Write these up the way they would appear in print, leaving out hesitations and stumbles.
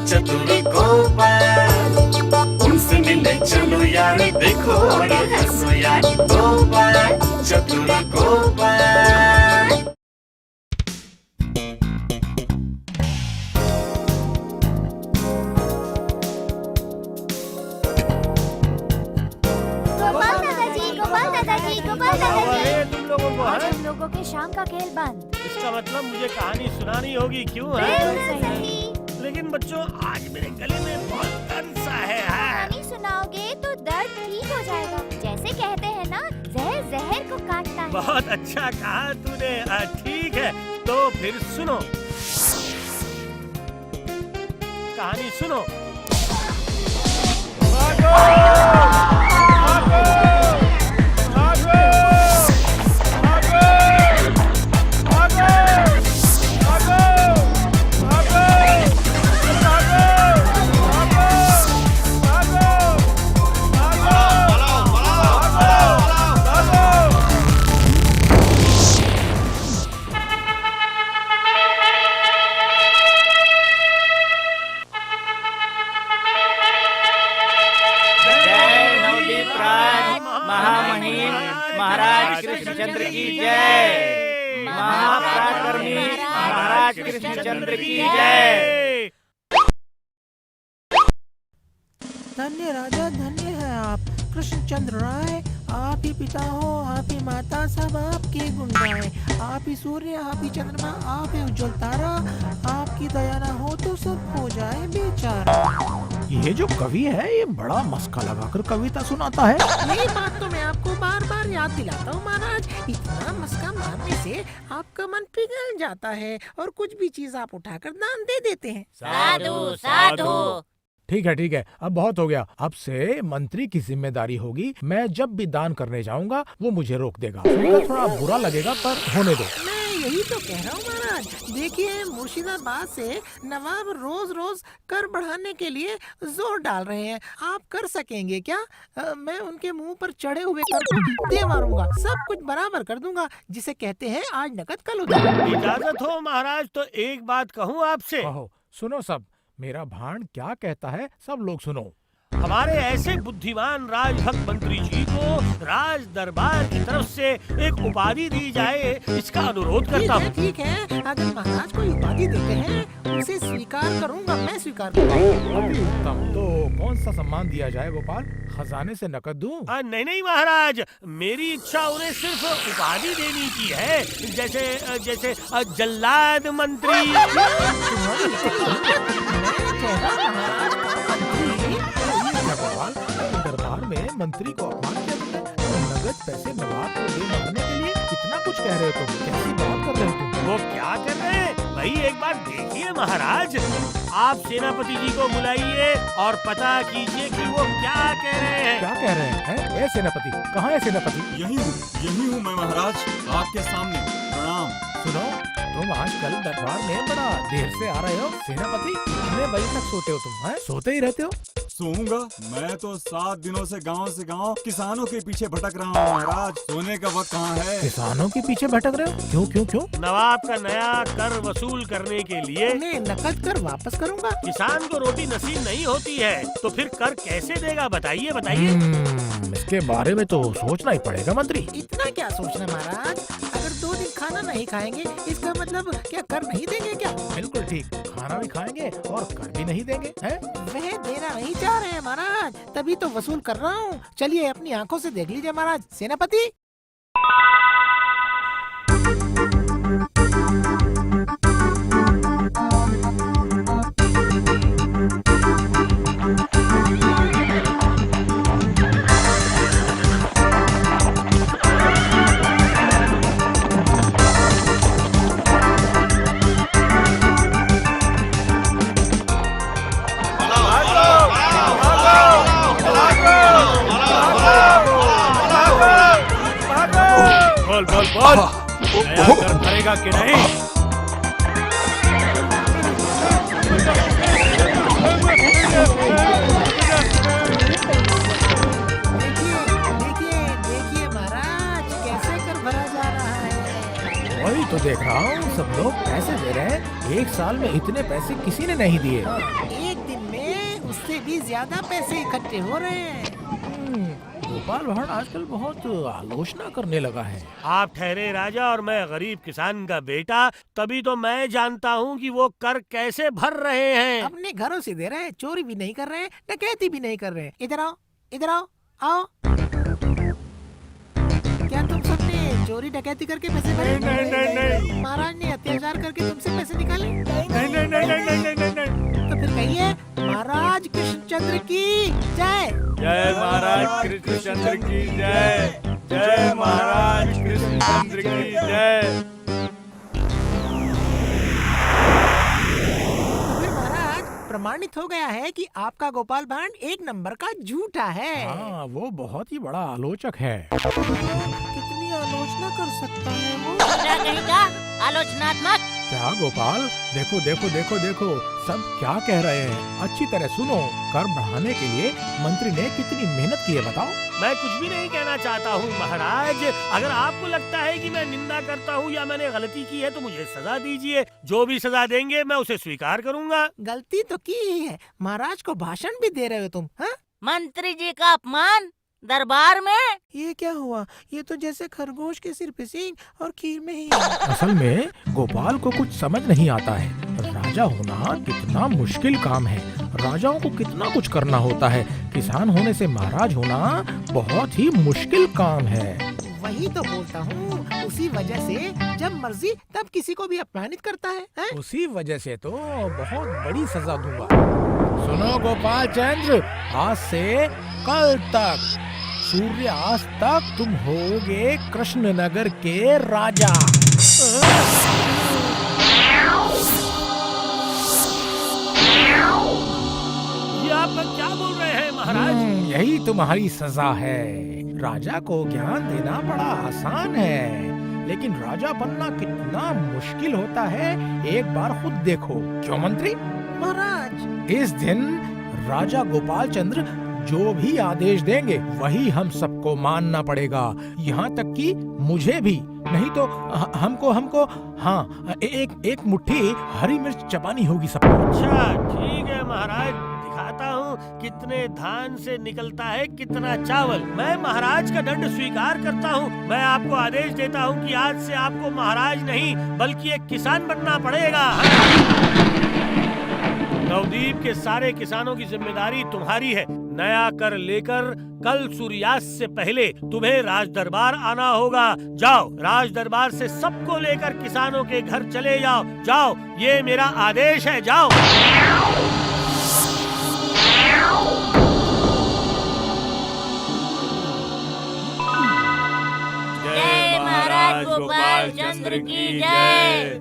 चतुर गोपाल, उनसे मिलने चलो यार, देखो और हंसो यार, गोपाल चतुर गोपाल। गोपाल दादाजी, तुम लोगों को आज है? हम लोगों के शाम का खेल बंद। इसका मतलब मुझे कहानी सुनानी होगी, क्यों है? बिल्कुल सही। लेकिन बच्चों, आज मेरे गले में बहुत दर्द सा है। कहानी सुनाओगे तो दर्द ठीक हो जाएगा। जैसे कहते हैं ना, जहर जहर को काटता है। बहुत अच्छा कहा तूने। ठीक है, तो फिर सुनो, कहानी सुनो। महामहिम महाराज कृष्णचंद्र की जय। महापराक्रमी महाराज कृष्णचंद्र की जय। धन्य राजा, धन्य है आप कृष्णचंद्र राय। आप ही पिता हो, आप ही माता, सब आपके गुण गाए। आप ही सूर्य, आप ही चंद्रमा, आप ही उज्जवल तारा। आपकी दया ना हो तो सब हो जाए बेचारा। ये जो कवि है ये बड़ा मस्का लगाकर कविता सुनाता है। यही बात तो मैं आपको बार बार याद दिलाता हूँ महाराज। इतना मस्का मारने से आपका मन पिघल जाता है और कुछ भी चीज आप उठाकर दान दे देते हैं। साधु साधु। ठीक है, अब बहुत हो गया। अब से मंत्री की जिम्मेदारी होगी। मैं जब भी दान करने जाऊंगा वो मुझे रोक देगा। थोड़ा बुरा लगेगा पर होने दो। मैं यही तो कह रहा हूँ महाराज। देखिए, मुर्शिदाबाद से नवाब रोज रोज कर बढ़ाने के लिए जोर डाल रहे हैं। आप कर सकेंगे क्या? मैं उनके मुंह पर चढ़े हुए कर को दे मारूंगा। सब कुछ बराबर कर दूंगा, जिसे कहते हैं आज नकद कल उधार। इजाजत हो महाराज तो एक बात कहूँ आपसे। कहो, सुनो सब। मेरा भाण क्या कहता है सब लोग सुनो। हमारे ऐसे बुद्धिमान राजभक्त मंत्री जी को राज दरबार की तरफ से एक उपाधि दी जाए, इसका अनुरोध करता हूँ। ठीक है, अगर महाराज कोई उपाधि देते हैं उसे स्वीकार करूंगा, मैं स्वीकार करूंगा। अति उत्तम। तो कौन सा सम्मान दिया जाए गोपाल? खजाने से नकद दूं? नहीं महाराज, मेरी इच्छा उन्हें सिर्फ उपाधि देने की है, जैसे जल्लाद मंत्री। गोपाल, दरबार में मंत्री को अपमान किया तुमने। नगद पैसे नवाब को दे मांगने के लिए कितना कुछ कह रहे हो तुम। कैसी बात कर रहे हो तुम? वो क्या कर रहे हैं भाई, एक बार देखिए महाराज। आप सेनापति जी को बुलाइए और पता कीजिए कि वो क्या कह रहे हैं। क्या कह रहे हैं? ए सेनापति, कहाँ है सेनापति? यही हूँ मैं महाराज, आपके सामने। प्रणाम। सुनो, तुम आजकल दरबार में बड़ा देर से आ रहे हो। सेनापति, कितने बजे तक सोते हो तुम? हैं? सोते ही रहते हो? सोऊंगा? मैं तो 7 दिनों से गांव किसानों के पीछे भटक रहा हूँ महाराज। सोने का वक्त कहाँ है? किसानों के पीछे भटक रहे हो? क्यों? नवाब का नया कर वसूल करने के लिए मैं नकद कर वापस करूंगा। किसान को रोटी नसीब नहीं होती है, तो फिर कर कैसे देगा? बताइए। इसके बारे में तो सोचना ही पड़ेगा मंत्री। इतना क्या सोचना महाराज? अगर 2 दिन खाना नहीं खाएंगे इसका मतलब क्या कर नहीं देंगे क्या? बिल्कुल ठीक, खाना भी खाएंगे और कर भी नहीं देंगे। हैं? वह देना नहीं चाह रहे हैं महाराज, तभी तो वसूल कर रहा हूँ। चलिए अपनी आंखों से देख लीजिए महाराज। सेनापति, बोल नया कर भरेगा कि नहीं? देखिए महाराज, कैसे कर भरा जा रहा है। वही तो देख रहा हूँ, सब लोग पैसे दे रहे हैं एक साल में इतने पैसे किसी ने नहीं दिए। एक दिन में उससे भी ज्यादा पैसे इकट्ठे हो रहे हैं। गोपाल भाड़ आजकल बहुत आलोचना करने लगा है। आप ठहरे राजा और मैं गरीब किसान का बेटा, तभी तो मैं जानता हूँ कि वो कर कैसे भर रहे हैं। अपने घरों से दे रहे हैं, चोरी भी नहीं कर रहे हैं, डकैती भी नहीं कर रहे हैं। इधर आओ, इधर आओ, आओ। क्या तुम सबने चोरी डकैती करके पैसे भरे? नहीं। महाराज ने अत्याचार करके तुमसे पैसे निकाले? नहीं। तो फिर कहिए महाराज कृष्णचंद्र की जय। जय महाराज कृष्णचंद्र की जय। जय महाराज कृष्णचंद्र की जय। तो फिर महाराज प्रमाणित हो गया है कि आपका गोपाल भांड एक नंबर का झूठा है। हाँ, वो बहुत ही बड़ा आलोचक है। कितनी आलोचना कर सकता है वो? क्या कहेगा आलोचनात्मक? क्या गोपाल, देखो देखो देखो देखो, सब क्या कह रहे हैं, अच्छी तरह सुनो। कर बढ़ाने के लिए मंत्री ने कितनी मेहनत की है बताओ। मैं कुछ भी नहीं कहना चाहता हूँ महाराज। अगर आपको लगता है कि मैं निंदा करता हूँ या मैंने गलती की है तो मुझे सजा दीजिए। जो भी सजा देंगे मैं उसे स्वीकार करूँगा। गलती तो की ही है, महाराज को भाषण भी दे रहे हो तुम। हाँ, मंत्री जी का अपमान दरबार में। ये क्या हुआ? ये तो जैसे खरगोश के सिर पे सींग और खीर में ही। असल में गोपाल को कुछ समझ नहीं आता है। राजा होना कितना मुश्किल काम है, राजाओं को कितना कुछ करना होता है। किसान होने से महाराज होना बहुत ही मुश्किल काम है। वही तो बोलता हूँ, उसी वजह से जब मर्जी तब किसी को भी अपमानित करता है? उसी वजह से तो बहुत बड़ी सजा दूंगा। सुनो गोपाल चंद्र, आज से कल तक सूर्यास्त तक तुम होगे कृष्णनगर के राजा। ये आप क्या बोल रहे हैं महाराज? यही तुम्हारी सजा है। राजा को ज्ञान देना बड़ा आसान है, लेकिन राजा बनना कितना मुश्किल होता है एक बार खुद देखो। क्यों मंत्री? महाराज, इस दिन राजा गोपाल चंद्र जो भी आदेश देंगे वही हम सबको मानना पड़ेगा, यहाँ तक कि मुझे भी। नहीं तो हमको हाँ, एक मुट्ठी हरी मिर्च चबानी होगी सबको। अच्छा ठीक है महाराज, दिखाता हूँ कितने धान से निकलता है कितना चावल। मैं महाराज का दंड स्वीकार करता हूँ। मैं आपको आदेश देता हूँ कि आज से आपको महाराज नहीं बल्कि एक किसान बनना पड़ेगा। नवदीप के सारे किसानों की जिम्मेदारी तुम्हारी है। नया कर लेकर कल सूर्यास्त से पहले तुम्हें राज दरबार आना होगा। जाओ, राज दरबार से सबको लेकर किसानों के घर चले जाओ। जाओ, ये मेरा आदेश है, जाओ। जय महाराज गोपाल चंद्र की जय।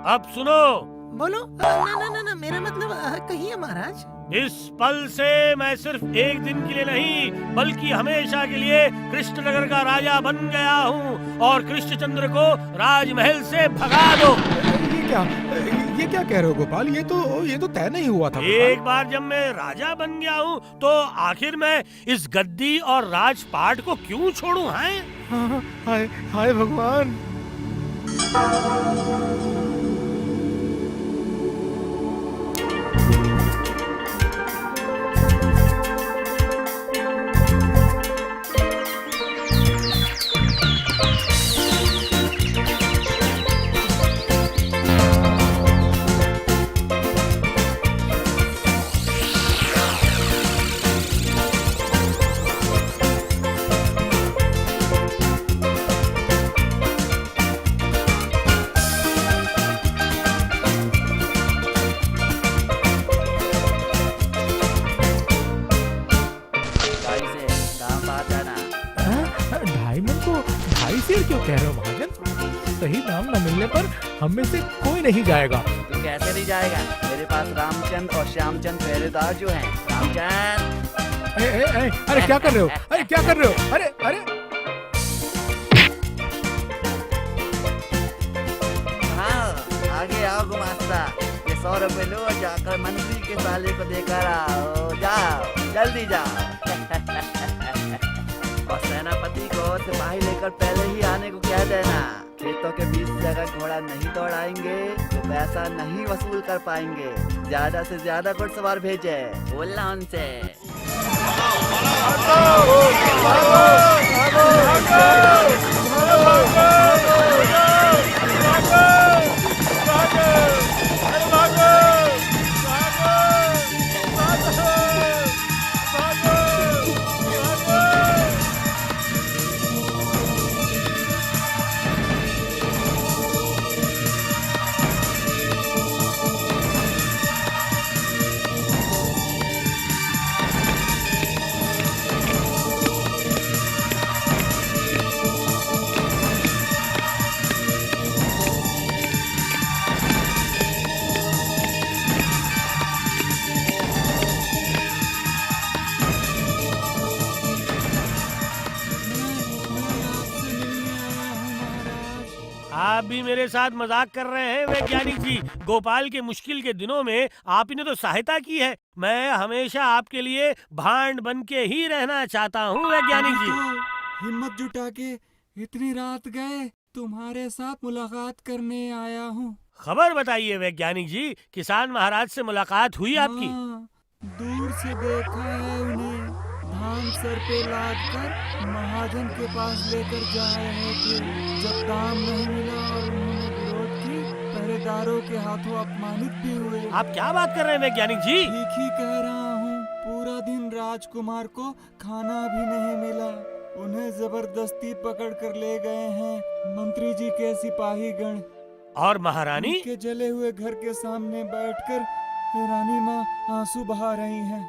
अब सुनो, बोलो। ना, मेरा मतलब कहिए महाराज। इस पल से मैं सिर्फ एक दिन के लिए नहीं बल्कि हमेशा के लिए कृष्णनगर का राजा बन गया हूँ और कृष्णचंद्र को राजमहल से भगा दो। ये क्या कह रहे हो गोपाल? ये तो तय नहीं हुआ था। एक बार जब मैं राजा बन गया हूँ तो आखिर मैं इस गद्दी और राजपाट को क्यों छोड़ूं? हैं? हाय भगवान। क्यों कह रहे हो महाजन? सही दाम न मिलने पर हम में से कोई नहीं जाएगा। तू कैसे नहीं जाएगा? मेरे पास रामचंद्र और श्यामचंद पहरेदार जो हैं। रामचंद, अरे क्या कर रहे हो? अरे क्या कर रहे हो? अरे हाँ, आगे आओ गुमास्ता। ये 100 रुपए लो और जाकर मंत्री के साले को देकर आओ। जाओ, जल्दी जाओ। और सेनापति को सिपाही लेकर पहले ही आने को कह देना। खेतों के बीच से अगर घोड़ा नहीं दौड़ाएंगे तो पैसा नहीं वसूल कर पाएंगे। ज्यादा से ज्यादा घुड़सवार भेजे, बोलना उनसे। आप भी मेरे साथ मजाक कर रहे हैं वैज्ञानिक जी। गोपाल के मुश्किल के दिनों में आप ही ने तो सहायता की है। मैं हमेशा आपके लिए भांड बन के ही रहना चाहता हूँ वैज्ञानिक जी। हिम्मत जुटा के इतनी रात गए, तुम्हारे साथ मुलाकात करने आया हूँ। खबर बताइए वैज्ञानिक जी, किसान महाराज से मुलाकात हुई आपकी? हाँ, दूर से देखा है उन्हें। धान सर पे लाद कर महाजन के पास लेकर जा रहे थे। जब दाम नहीं मिला और उन्होंने विरोध की, पहरेदारों के हाथों अपमानित भी हुए। आप क्या बात कर रहे हैं वैज्ञानिक जी? ठीक ही कह रहा हूँ। पूरा दिन राजकुमार को खाना भी नहीं मिला। उन्हें जबरदस्ती पकड़ कर ले गए हैं मंत्री जी के सिपाही गण। और महारानी? के जले हुए घर के सामने बैठकर रानी माँ आंसू बहा रही हैं।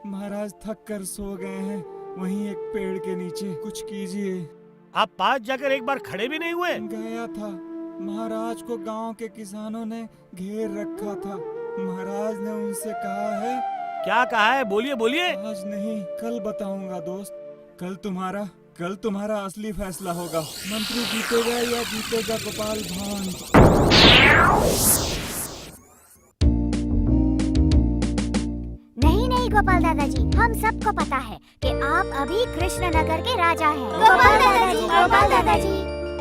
महाराज थक कर सो गए हैं वहीं एक पेड़ के नीचे। कुछ कीजिए। आप पास जाकर एक बार खड़े भी नहीं हुए? गया था। महाराज को गांव के किसानों ने घेर रखा था। महाराज ने उनसे कहा है। क्या कहा है? बोलिए बोलिए। आज नहीं, कल बताऊंगा दोस्त। कल तुम्हारा असली फैसला होगा। मंत्री जीतेगा या जीतेगा गोपाल भांड। नहीं गोपाल दादाजी, हम सबको पता है कि आप अभी कृष्णनगर के राजा हैं। गोपाल दादाजी, गोपाल दादाजी।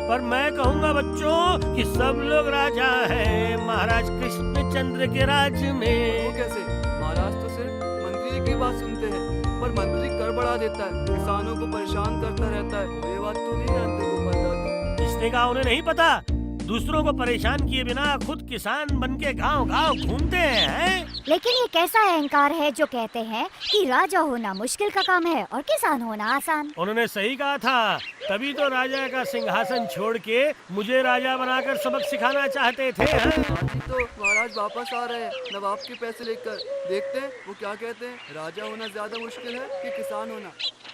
पर मैं कहूँगा बच्चों कि सब लोग राजा हैं महाराज कृष्णचंद्र के राज्य में। वो कैसे? महाराज तो सिर्फ मंत्री जी की बात सुनते हैं, पर मंत्री कर बढ़ा देता है, किसानों को परेशान करता रहता है। ये बात तो नहीं जानते गोपाल दादा। किसने कहा उन्हें नहीं पता? दूसरों को परेशान किए बिना खुद किसान बनके गांव-गांव घूमते हैं। लेकिन ये कैसा अहंकार है जो कहते हैं कि राजा होना मुश्किल का काम है और किसान होना आसान। उन्होंने सही कहा था, तभी तो राजा का सिंहासन छोड़ के मुझे राजा बनाकर सबक सिखाना चाहते थे। आज ही तो महाराज वापस आ रहे हैं नवाब के पैसे लेकर। देखते हैं वो क्या कहते हैं। राजा होना ज्यादा मुश्किल है कि किसान होना?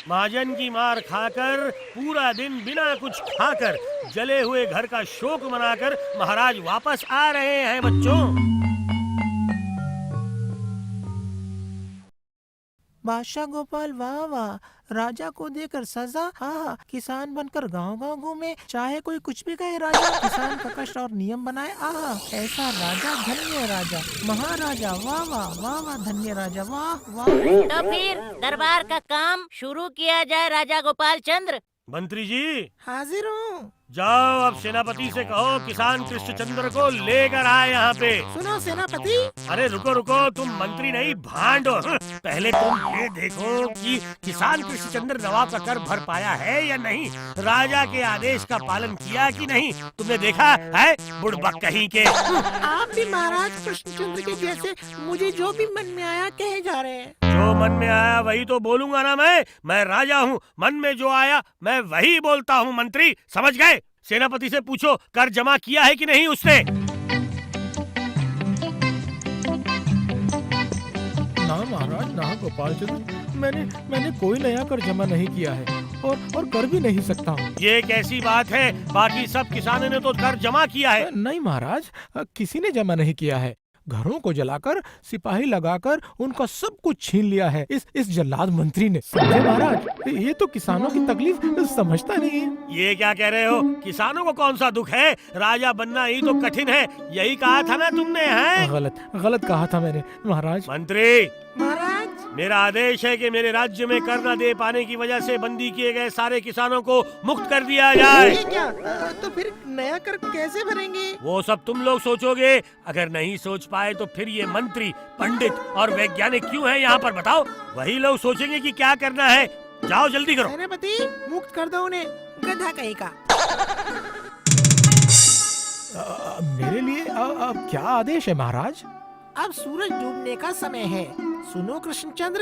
महाजन की मार खाकर, पूरा दिन बिना कुछ खाकर, जले हुए घर का शोक मनाकर महाराज वापस आ रहे हैं बच्चों। बादशाह गोपाल वाह वाह, राजा को देकर सजा। हाँ, किसान बनकर गांव-गांव घूमे, चाहे कोई कुछ भी कहे राजा किसान का कष्ट और नियम बनाए। आहा, ऐसा राजा, धन्य राजा, महाराजा, वाह वाह वाह वाह, धन्य राजा, वाह वाह। तो फिर दरबार का काम शुरू किया जाए राजा गोपाल चंद्र। मंत्री जी हाजिर हूँ। जाओ, अब सेनापति से कहो किसान कृष्णचंद्र को लेकर आए यहाँ पे। सुनो सेनापति। अरे रुको रुको, तुम मंत्री नहीं भांड हो। पहले तुम ये देखो कि किसान कृष्णचंद्र नवाब का कर भर पाया है या नहीं, राजा के आदेश का पालन किया कि नहीं, तुमने देखा है? बुड़बक कहीं के। आप भी महाराज कृष्णचंद्र के जैसे मुझे जो भी मन में आया कहे जा रहे हैं। जो मन में आया वही तो बोलूंगा ना मैं राजा हूँ। मन में जो आया मैं वही बोलता हूँ मंत्री, समझ गए? सेनापति से पूछो कर जमा किया है कि नहीं उसने। ना महाराज, ना गोपाल चंद्र, मैंने कोई नया कर जमा नहीं किया है और कर भी नहीं सकता हूँ। ये कैसी बात है? बाकी सब किसानों ने तो कर जमा किया है। नहीं महाराज, किसी ने जमा नहीं किया है। घरों को जलाकर, सिपाही लगाकर उनका सब कुछ छीन लिया है इस जल्लाद मंत्री ने। समझे महाराज, ये तो किसानों की तकलीफ समझता नहीं है। ये क्या कह रहे हो? किसानों को कौन सा दुख है? राजा बनना ही तो कठिन है, यही कहा था ना तुमने? है गलत कहा था मैंने महाराज। मंत्री। महाराज मेरा आदेश है कि मेरे राज्य में कर न दे पाने की वजह से बंदी किए गए सारे किसानों को मुक्त कर दिया जाए। ये क्या? तो फिर नया कर कैसे भरेंगे? वो सब तुम लोग सोचोगे। अगर नहीं सोच पाए तो फिर ये मंत्री, पंडित और वैज्ञानिक क्यों हैं यहाँ पर बताओ? वही लोग सोचेंगे कि क्या करना है। जाओ जल्दी करो। सेनापति, मुक्त कर दो उन्हें, गधा कहीं का। मेरे लिए क्या आदेश है महाराज? अब सूरज डूबने का समय है। सुनो कृष्णचंद्र,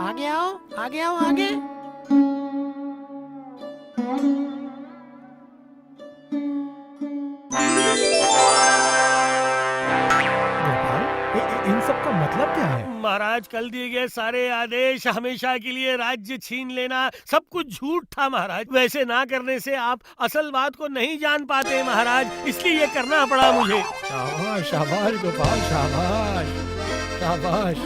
आगे आओ, आगे आओ, आगे। गोपाल, इन सब का मतलब क्या है? महाराज, कल दिए गए सारे आदेश हमेशा के लिए राज्य छीन लेना सब कुछ झूठ था महाराज। वैसे ना करने से आप असल बात को नहीं जान पाते महाराज, इसलिए ये करना पड़ा मुझे। शाबाश शाबाश गोपाल, शाबाश शाबाश।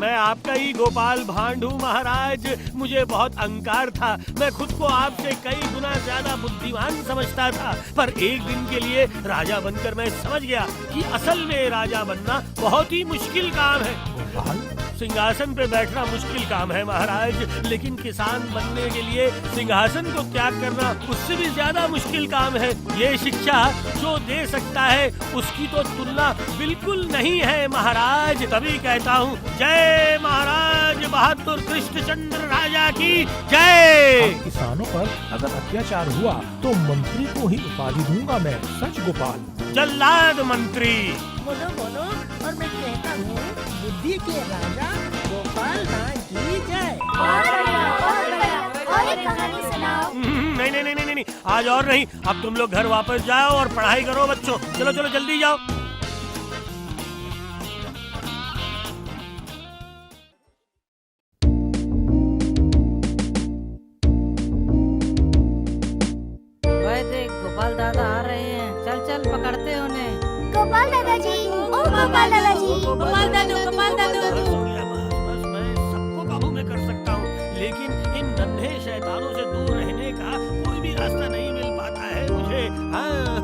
मैं आपका ही गोपाल भांड हूँ महाराज। मुझे बहुत अहंकार था। मैं खुद को आपसे कई गुना ज्यादा बुद्धिमान समझता था, पर एक दिन के लिए राजा बनकर मैं समझ गया कि असल में राजा बनना बहुत ही मुश्किल काम है। गोपाल, सिंहासन पे बैठना मुश्किल काम है महाराज, लेकिन किसान बनने के लिए सिंहासन को त्याग करना उससे भी ज्यादा मुश्किल काम है। ये शिक्षा जो दे सकता है उसकी तो तुलना बिल्कुल नहीं है महाराज। तभी कहता हूँ, जय महाराज बहादुर कृष्णचंद्र राजा की जय। अब किसानों पर अगर अत्याचार हुआ तो मंत्री को ही उपाधि दूंगा मैं। सच गोपाल। जल्लाद मंत्री। बोलो बोलो, और मैं कहता हूँ, बुद्धि के राजा गोपाल भांड की जय। और एक कहानी सुनाओ। नहीं नहीं नहीं नहीं नहीं, आज और नहीं। अब तुम लोग घर वापस जाओ और पढ़ाई करो बच्चों। चलो चलो जल्दी जाओ। वह देख, गोपाल दादा आ रहे हैं। चल चल, पकड़ते उन्हें। गोपाल दादाजी, ओ गोपाल दादाजी। गोपाल दादू, गोपाल दादू। बस हो गया, बस मैं सबको काबू में कर सकता हूँ, लेकिन इन नन्हे शैतानों से दूर रहने का कोई भी रास्ता नहीं मिल पाता है मुझे। हाँ,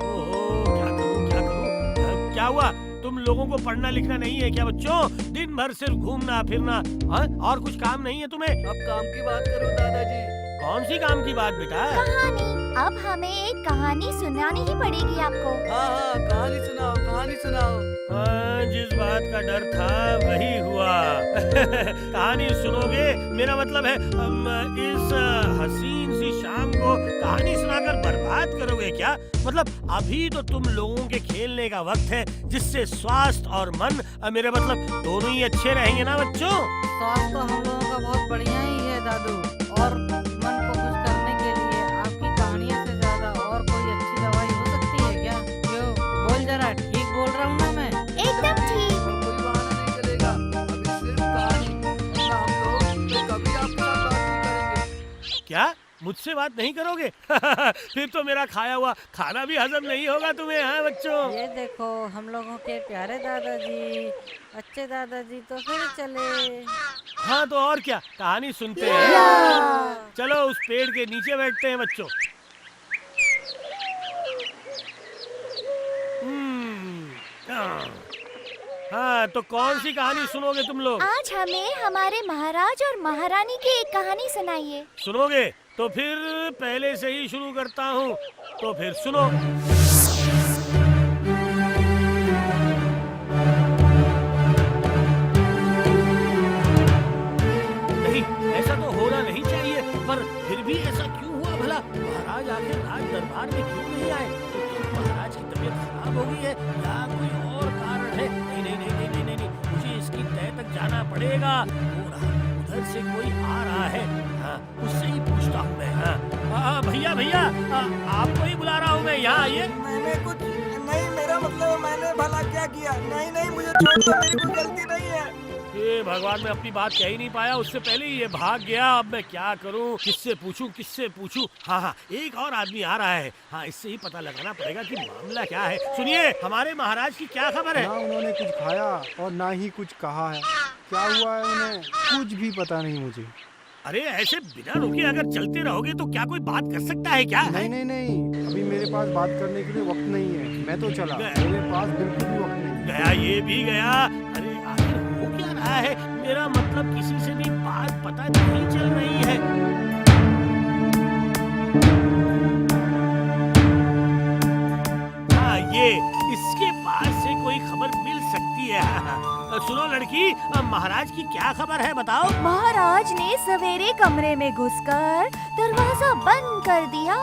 ओहो, क्या करूँ क्या करूँ? क्या हुआ? तुम लोगों को पढ़ना लिखना नहीं है क्या बच्चों? दिन भर सिर्फ घूमना फिरना, हाँ? और कुछ काम नहीं है तुम्हें? अब काम की बात करो दादाजी। कौन सी काम की बात बेटा? कहानी। अब हमें एक कहानी सुनानी ही पड़ेगी आपको। हाँ हाँ, कहानी सुनाओ, कहानी सुनाओ। हाँ, जिस बात का डर था वही हुआ। कहानी सुनोगे? मेरा मतलब है इस हसीन सी शाम को कहानी सुनाकर बर्बाद करोगे क्या? मतलब अभी तो तुम लोगों के खेलने का वक्त है, जिससे स्वास्थ्य और मन, मेरा मतलब दोनों ही अच्छे रहेंगे ना बच्चों? स्वास्थ्य तो हम लोगों का बहुत बढ़िया ही है दादू, और मन को खुश करने के लिए आपकी कहानियों से ज्यादा और कोई अच्छी दवाई हो सकती है क्या? क्यों? बोल जरा, ठीक बोल रहा हूँ ना मैं? एकदम ठीक। कोई बहाना नहीं चलेगा। अभी सिर्फ कहानी, वरना हम लोग तो कभी आपके साथ बात नहीं करेंगे। क्या मुझसे बात नहीं करोगे? फिर तो मेरा खाया हुआ खाना भी हजम नहीं होगा तुम्हें, हाँ बच्चों? ये देखो, हम लोगों के प्यारे दादाजी, अच्छे दादाजी तो फिर चले। हाँ तो और क्या, कहानी सुनते हैं। चलो उस पेड़ के नीचे बैठते हैं बच्चों। हाँ, तो कौन सी कहानी सुनोगे तुम लोग? आज हमें हमारे महाराज और महारानी की एक कहानी सुनाइए। सुनोगे? तो फिर पहले से ही शुरू करता हूँ, तो फिर सुनो। नहीं, ऐसा तो होना नहीं चाहिए, पर फिर भी ऐसा क्यों हुआ भला? महाराज आखिर राज दरबार में क्यों नहीं आए? तो क्या महाराज की तबीयत खराब हो गई है या कोई और कारण है? नहीं नहीं नहीं नहीं नहीं नहीं, मुझे इसकी तह तक जाना पड़ेगा। हो रहा, उधर से कोई आ रहा है। हाँ, उससे ही पूछता हूँ मैं। हाँ, भैया भैया, आपको ही बुला रहा हूँ मैं, यहाँ आइए। मैंने कुछ नहीं, मेरा मतलब मैंने भला क्या किया? नहीं नहीं, मुझे छोड़ दो, मेरी कोई गलती नहीं है। ये भगवान, मैं अपनी बात कह ही नहीं पाया, उससे पहले ही ये भाग गया। अब मैं क्या करूं? किससे पूछूं, किससे पूछूं? हाँ हाँ, एक और आदमी आ रहा है। हाँ, इससे ही पता लगाना पड़ेगा कि मामला क्या है। सुनिए, हमारे महाराज की क्या खबर है? ना उन्होंने कुछ खाया और ना ही कुछ कहा है। क्या हुआ है उन्हें, कुछ भी पता नहीं मुझे। अरे ऐसे बिना रुके अगर चलते रहोगे तो क्या कोई बात कर सकता है क्या? नहीं नहीं नहीं, अभी मेरे पास बात करने के लिए वक्त नहीं है। मैं तो चला, मेरे पास बिल्कुल भी वक्त नहीं। गया, ये भी गया। अरे आखिर हो क्या रहा है? मेरा मतलब किसी से भी बात पता नहीं चल रही है। हाँ, ये इसके पास से कोई खबर मिल सकती है। सुनो लड़की, महाराज की क्या खबर है बताओ। महाराज ने सवेरे कमरे में घुसकर दरवाजा बंद कर दिया।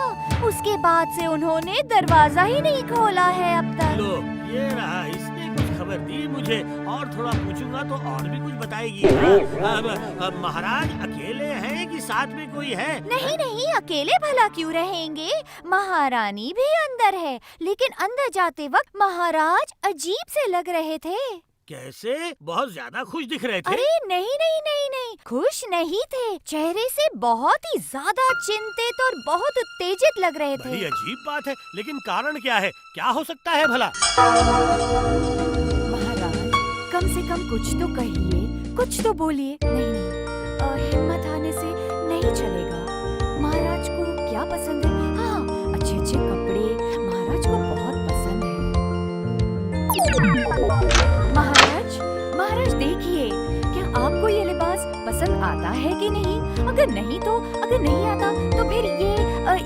उसके बाद से उन्होंने दरवाजा ही नहीं खोला है अब तक। लो, ये रहा, इसने कुछ खबर दी मुझे, और थोड़ा पूछूंगा तो और भी कुछ बताएगी। अब महाराज अकेले हैं कि साथ में कोई है? नहीं नहीं, अकेले भला क्यों रहेंगे? महारानी भी अंदर है, लेकिन अंदर जाते वक्त महाराज अजीब से लग रहे थे। कैसे? बहुत ज्यादा खुश दिख रहे थे। अरे नहीं नहीं नहीं नहीं, खुश नहीं थे। चेहरे से बहुत ही ज्यादा चिंतित और बहुत उत्तेजित लग रहे थे। बड़ी अजीब बात है, लेकिन कारण क्या है? क्या हो सकता है भला? महाराज, कम से कम कुछ तो कहिए, कुछ तो बोलिए। नहीं नहीं, हिम्मत हारने से नहीं चलेगा। महाराज को क्या पसंद है? हाँ, अच्छे अच्छे कपड़े महाराज को बहुत पसंद है। महाराज देखिए, क्या आपको ये लिबास पसंद आता है कि नहीं? अगर नहीं आता तो फिर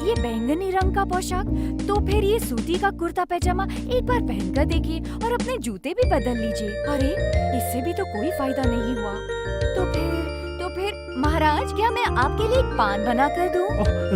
ये बैंगनी रंग का पोशाक, तो फिर ये सूती का कुर्ता पैजामा एक बार पहनकर देखिए और अपने जूते भी बदल लीजिए। अरे, इससे भी तो कोई फायदा नहीं हुआ। तो फिर महाराज, क्या मैं आपके लिए एक पान बना कर दूं?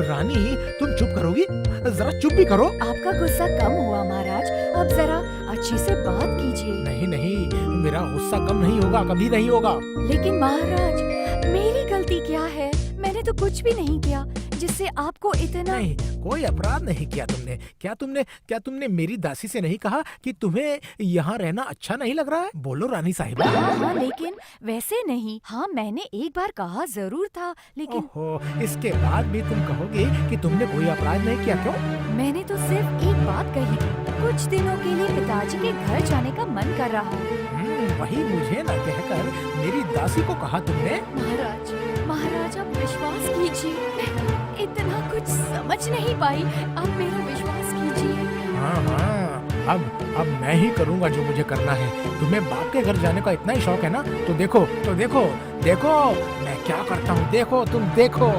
रानी, तुम चुप करोगी? जरा चुप भी करो। आपका गुस्सा कम हुआ महाराज, अब जरा अच्छे से बात कीजिए। नहीं नहीं, मेरा गुस्सा कम नहीं होगा, कभी नहीं होगा। लेकिन महाराज, मेरी गलती क्या है? मैंने तो कुछ भी नहीं किया जिससे आपको इतना। नहीं, कोई अपराध नहीं किया तुमने। क्या तुमने मेरी दासी से नहीं कहा कि तुम्हें यहाँ रहना अच्छा नहीं लग रहा है? बोलो रानी साहिबा। हाँ, लेकिन वैसे नहीं। हाँ, मैंने एक बार कहा जरूर था, लेकिन ओहो, इसके बाद भी तुम कहोगे कि तुमने कोई अपराध नहीं किया? क्यों? मैंने तो सिर्फ एक बात कही, कुछ दिनों के लिए पिताजी के घर जाने का मन कर रहा है। वही मुझे न कहकर मेरी दासी को कहा तुमने? महाराज आप विश्वास कीजिए, इतना कुछ समझ नहीं पाई, आप मेरा विश्वास कीजिए। हाँ, अब मैं ही करूँगा जो मुझे करना है। तुम्हें बाप के घर जाने का इतना ही शौक है ना? तो देखो मैं क्या करता हूँ। देखो, तुम देखो।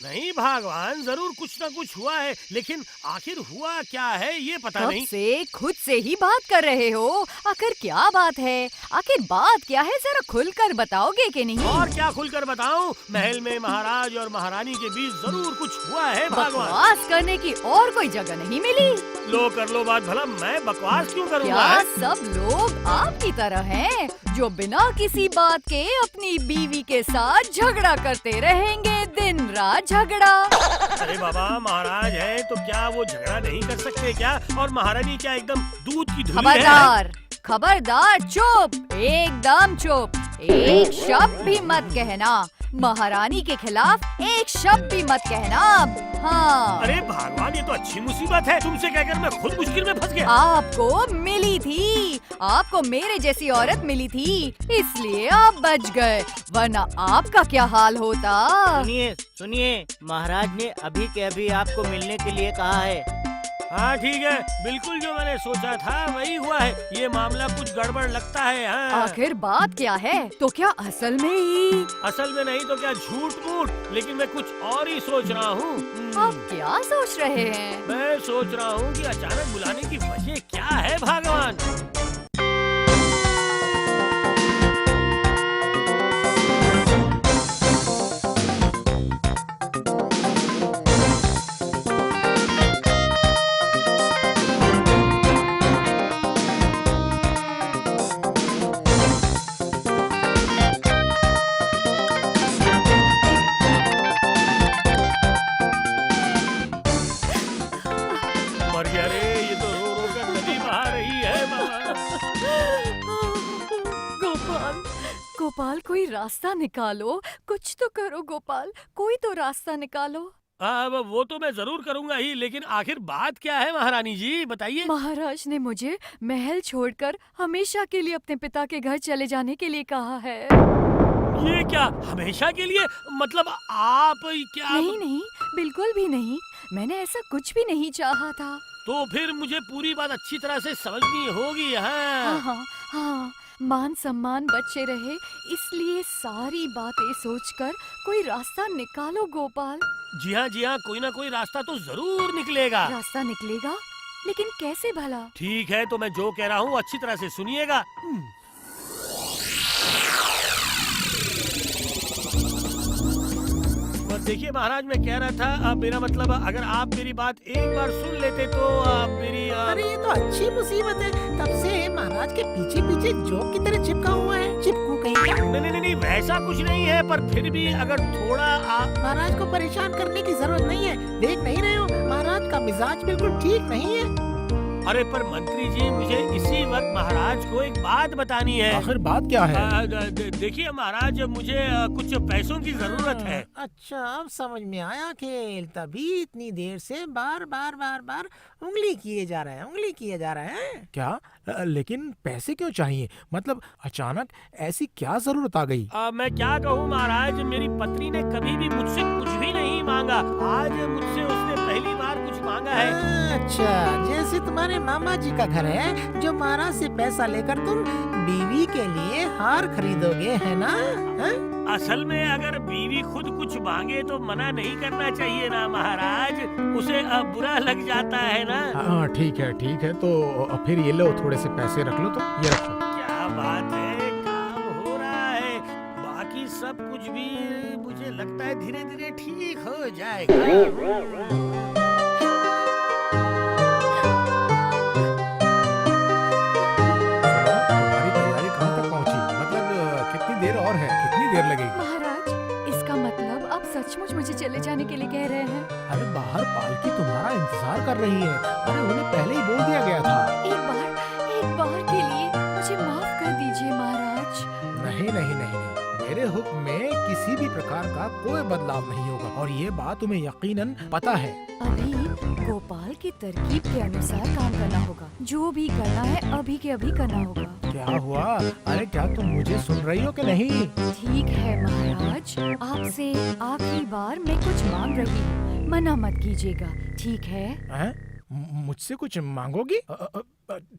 नहीं भगवान, जरूर कुछ ना कुछ हुआ है, लेकिन आखिर हुआ क्या है ये पता कब नहीं। से खुद से ही बात कर रहे हो? आखिर क्या बात है? जरा खुलकर बताओगे कि नहीं? और क्या खुलकर बताऊं? महल में महाराज और महारानी के बीच जरूर कुछ हुआ है भगवान। बकवास करने की और कोई जगह नहीं मिली। लो कर लो बात, भला मैं बकवास क्यों करूँगा? क्या सब लोग आपकी तरह हैं, जो बिना किसी बात के अपनी बीवी के साथ झगड़ा करते रहेंगे, दिन रात झगड़ा? अरे बाबा, महाराज है तो क्या वो झगड़ा नहीं कर सकते क्या? और महारानी क्या एकदम दूध की धुली है? खबरदार, चुप, एकदम चुप। एक शब्द भी मत कहना। महारानी के खिलाफ एक शब्द भी मत कहना। हाँ। अरे भगवान, ये तो अच्छी मुसीबत है। तुमसे कहकर मैं खुद मुश्किल में फंस गया। आपको मिली थी, आपको मेरे जैसी औरत मिली थी, इसलिए आप बच गए, वरना आपका क्या हाल होता? सुनिए, महाराज ने अभी के अभी आपको मिलने के लिए कहा है। हाँ ठीक है, बिल्कुल जो मैंने सोचा था वही हुआ है। ये मामला कुछ गड़बड़ लगता है। हाँ। आखिर बात क्या है? तो क्या असल में ही? असल में नहीं तो क्या झूठ मूठ, लेकिन मैं कुछ और ही सोच रहा हूँ। आप क्या सोच रहे हैं? मैं सोच रहा हूँ कि अचानक बुलाने की वजह क्या है भगवान? गोपाल, कोई रास्ता निकालो, कुछ तो करो गोपाल, कोई तो रास्ता निकालो। अब वो तो मैं जरूर करूंगा ही, लेकिन आखिर बात क्या है महारानी जी, बताइए। महाराज ने मुझे महल छोड़कर हमेशा के लिए अपने पिता के घर चले जाने के लिए कहा है। ये क्या, हमेशा के लिए? मतलब आप क्या? नहीं, बिल्कुल भी नहीं। मैंने ऐसा कुछ भी नहीं चाहा था। तो फिर मुझे पूरी बात अच्छी तरह से समझनी होगी। हाँ हाँ हाँ हाँ, मान सम्मान बचे रहे, इसलिए सारी बातें सोचकर कोई रास्ता निकालो गोपाल। जी हाँ, कोई ना कोई रास्ता तो जरूर निकलेगा। रास्ता निकलेगा, लेकिन कैसे भला? ठीक है, तो मैं जो कह रहा हूँ अच्छी तरह से सुनिएगा। और देखिए महाराज, मैं कह रहा था, मेरा मतलब अगर आप मेरी बात एक बार सुन लेते तो मेरी अरे ये तो अच्छी मुसीबत है, तब से महाराज के पीछे पीछे जोक की तरह चिपका हुआ है, चिपकू कहीं का। नहीं, वैसा कुछ नहीं है, पर फिर भी अगर थोड़ा महाराज को परेशान करने की जरूरत नहीं है, देख नहीं रहे हो महाराज का मिजाज बिल्कुल ठीक नहीं है। अरे पर मंत्री जी, मुझे इसी वक्त महाराज को एक बात बतानी है। आखिर बात क्या है? देखिए महाराज, मुझे कुछ पैसों की जरूरत है। अच्छा, अब समझ में आया खेल, तभी इतनी देर से बार बार उंगली किए जा रहे हैं। क्या? लेकिन पैसे क्यों चाहिए? मतलब अचानक ऐसी क्या जरूरत आ गई? मैं क्या कहूँ महाराज, मेरी पत्नी ने कभी भी मुझसे कुछ भी नहीं मांगा। आज मुझसे उसने पहली बार कुछ मांगा है। अच्छा, जैसे तुम्हारे मामा जी का घर है, जो महाराज से पैसा लेकर तुम बीवी के लिए हार खरीदोगे, है ना? असल में अगर बीवी खुद कुछ मांगे तो मना नहीं करना चाहिए ना महाराज, उसे बुरा लग जाता है ना। हाँ ठीक है, तो फिर ये लो, थोड़े से पैसे रख लो, तो ये रखो। क्या बात है, काम हो रहा है। बाकी सब कुछ भी मुझे लगता है धीरे धीरे ठीक हो जाएगा। कितनी देर लगेगी? महाराज, इसका मतलब आप सचमुच मुझे चले जाने के लिए कह रहे हैं? अरे बाहर पालकी तुम्हारा इंतजार कर रही है। अरे उन्हें पहले ही बोल दिया गया था। एक बार के लिए मुझे माफ कर दीजिए महाराज। नहीं, मेरे हुक्म में किसी भी प्रकार का कोई बदलाव नहीं होगा, और ये बात तुम्हें यकीनन पता है। अभी गोपाल की तरकीब के अनुसार काम करना होगा। जो भी करना है अभी के अभी करना होगा। क्या हुआ? अरे क्या तुम मुझे सुन रही हो कि नहीं? ठीक है महाराज, आपसे आखिरी बार मैं कुछ मांग रही हूँ, मना मत कीजिएगा, ठीक है? मुझसे कुछ मांगोगी?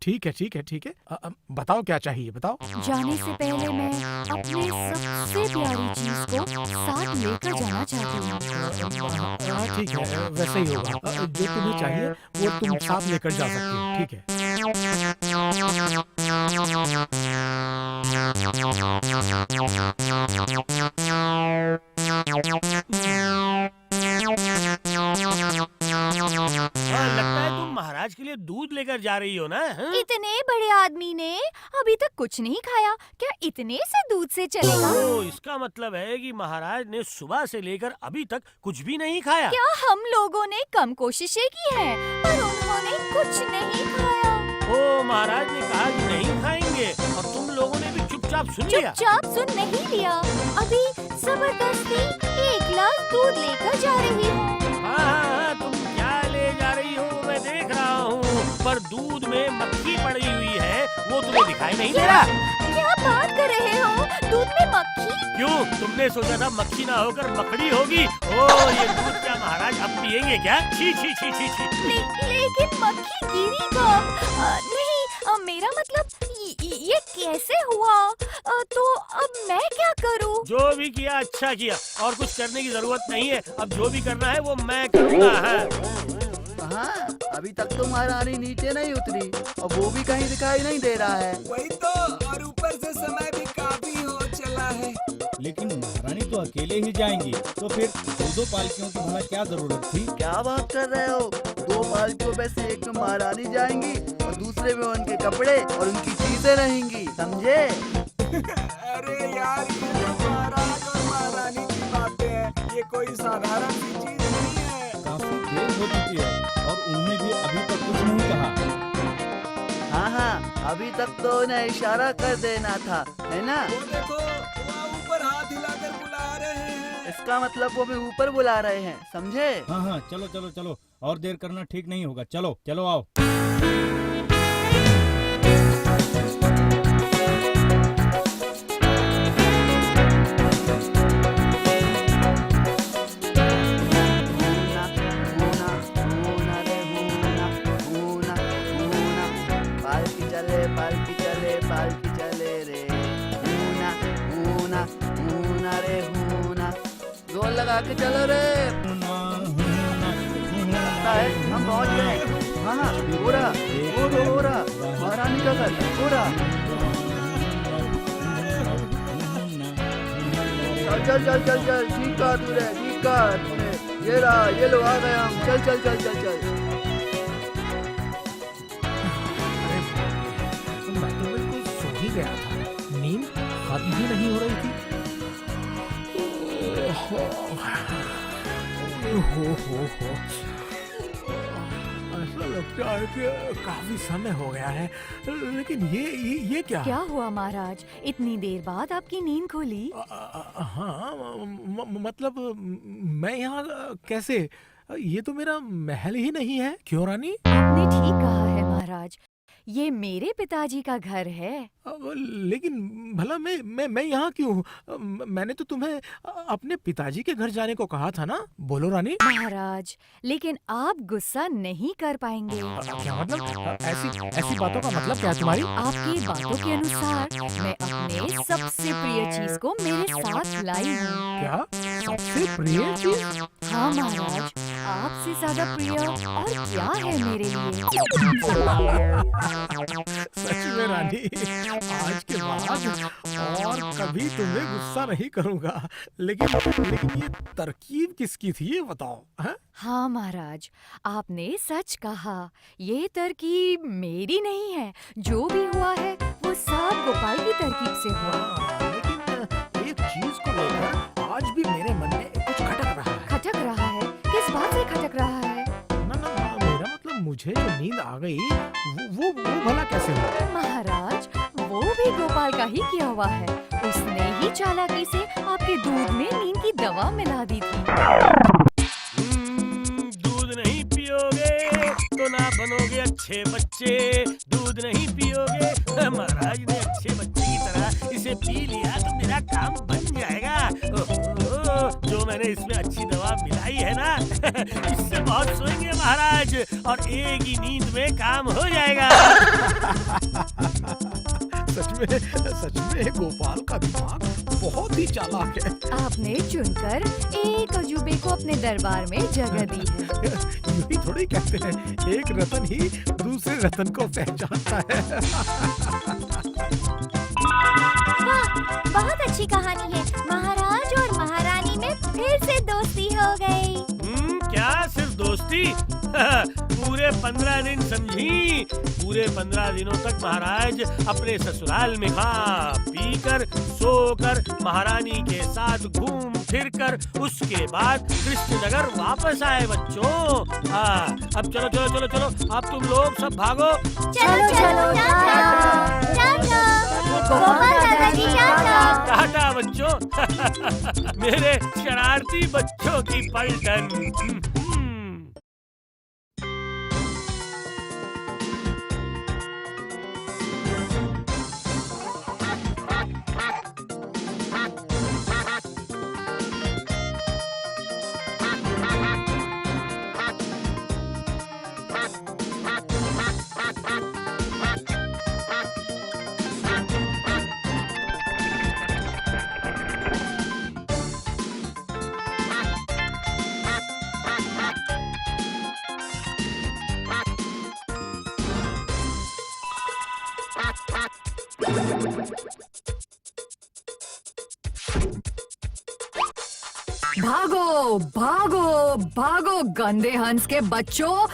ठीक है। बताओ क्या चाहिए, बताओ। जाने से पहले मैं अपने सबसे प्यारी चीज को साथ लेकर जाना चाहती हूँ। ठीक है, वैसे ही होगा। जो तुम्हें चाहिए वो तुम साथ लेकर जा सकती हो, ठीक है? लगता है तुम महाराज के लिए दूध लेकर जा रही हो ना? इतने बड़े आदमी ने अभी तक कुछ नहीं खाया, क्या इतने से दूध से चलेगा? तो इसका मतलब है कि महाराज ने सुबह से लेकर अभी तक कुछ भी नहीं खाया। क्या हम लोगों ने कम कोशिशें की हैं, पर उन्होंने कुछ नहीं खाया। ओ, महाराज ने कहा कि नहीं खाएंगे और तुम लोगों ने भी चुपचाप सुन लिया। चुपचाप सुन नहीं लिया, अभी जबरदस्ती 1 गिलास दूध लेकर जा रही हूँ। हाँ, तुम क्या ले जा रही हो मैं देख रहा हूँ, पर दूध में मक्खी पड़ी हुई है, वो तुम्हें दिखाई नहीं दे रहा? क्या बात कर रहे हो? दूध में मक्खी? क्यों, तुमने सोचा था मक्खी ना होकर मकड़ी होगी? ओ, ये दूध क्या महाराज अब पियेंगे क्या? छी। लेकिन मक्खी गिरी कब? नहीं, मेरा मतलब ये कैसे हुआ? तो अब मैं क्या करूं? जो भी किया अच्छा किया, और कुछ करने की जरूरत नहीं है। अब जो भी करना है वो मैं करूँगा। हाँ, अभी तक तो महारानी नीचे नहीं उतरी और वो भी कहीं दिखाई नहीं दे रहा है। वही तो, और ऊपर से समय भी काफी हो चला है। लेकिन महारानी तो अकेले ही जाएंगी, तो फिर दो पालकियों की भला क्या जरूरत थी? क्या बात कर रहे हो? 2 पालकियों में से एक में महारानी जाएंगी और दूसरे में उनके कपड़े और उनकी चीजें रहेंगी, समझे? अरे यार, ये तो महाराज और महारानी की बातें हैं, ये कोई साधारण सी चीज नहीं है। काफी देर हो चुकी है और उन्होंने भी अभी तक कुछ नहीं कहा। हाँ, अभी तक तो उन्हें इशारा कर देना था, है ना? वो देखो, वहाँ ऊपर हाथ हिलाकर बुला रहे हैं। इसका मतलब वो हमें ऊपर बुला रहे हैं, समझे? हाँ, चलो, और देर करना ठीक नहीं होगा। चलो आओ। आए हूँ ना। जोर लगा के चलो रे। लगता है हम पहुँच गए। हाँ पूरा पूरा महारानी का घर पूरा। चल चल चल चल चल ठीक कहा तूने, ठीक कहा तूने। ये रहा, ये लो आ गए हम। चल चल चल चल चल। मैं तो बिल्कुल सो ही गया था, नींद खत्म ही नहीं हो रही थी। हो। ऐसा लगता है कि काफी समय हो गया है, लेकिन ये क्या? क्या हुआ महाराज, इतनी देर बाद आपकी नींद खुली? हाँ मतलब मैं यहाँ कैसे? ये तो मेरा महल ही नहीं है। क्यों रानी? आपने ठीक कहा है महाराज, ये मेरे पिताजी का घर है। लेकिन भला मैं यहाँ क्यों? मैंने तो तुम्हें अपने पिताजी के घर जाने को कहा था ना। बोलो रानी। महाराज, लेकिन आप गुस्सा नहीं कर पाएंगे। क्या मतलब? ऐसी बातों का मतलब क्या है तुम्हारी? आपकी बातों के अनुसार मैं अपने सबसे प्रिय चीज को मेरे साथ लाई हूँ। क्या सबसे प्रिय चीज? हाँ महाराज, आपसे ज्यादा प्रिय और क्या है मेरे लिए? सच में रानी, आज के बाद और कभी तुम्हें गुस्सा नहीं करूंगा। लेकिन ये तरकीब किसकी थी ये बताओ। हाँ महाराज, आपने सच कहा, ये तरकीब मेरी नहीं है। जो भी हुआ है वो सब गोपाल की तरकीब से हुआ। लेकिन एक चीज को लेकर आज भी मेरे मन में कुछ खटक रहा है। खटक रहा है? किस बात से खटक रहा है? ना मेरा मतलब मुझे जो नींद आ गई वो भला कैसे हुआ? महाराज, वो भी गोपाल का ही किया हुआ है। उसने ही चालाकी से आपके दूध में नींद की दवा मिला दी थी। दूध नहीं पियोगे तो ना बनोगे अच्छे बच्चे। दूध नहीं पियोगे, महाराज ने अच्छे बच्चे की तरह इसे पी लिया तो मेरा काम बन जाएगा। जो मैंने इसमें अच्छी दवा मिलाई है ना, इससे बहुत सोएंगे महाराज, और एक ही नींद में काम हो जाएगा। सच में गोपाल का दिमाग बहुत ही चालाक है। आपने चुनकर एक अजूबे को अपने दरबार में जगह दी है। यूं ही थोड़ी कहते हैं, एक रतन ही दूसरे रतन को पहचानता है। वाह, बहुत अच्छी कहानी है। महाराज और महारानी में फिर से दोस्ती हो गई। क्या सिर्फ दोस्ती? पूरे 15 दिन समझी। पूरे 15 दिनों तक महाराज अपने ससुराल में खा पी कर, सोकर, महारानी के साथ घूम फिर कर, उसके बाद कृष्णनगर वापस आए बच्चों। अब चलो चलो चलो चलो, अब तुम लोग सब भागो। चलो चलो गोपाल दादाजी टाटा। टाटा बच्चों। मेरे शरारती बच्चों की पलटन। भागो भागो भागो गंदे हंस के बच्चों,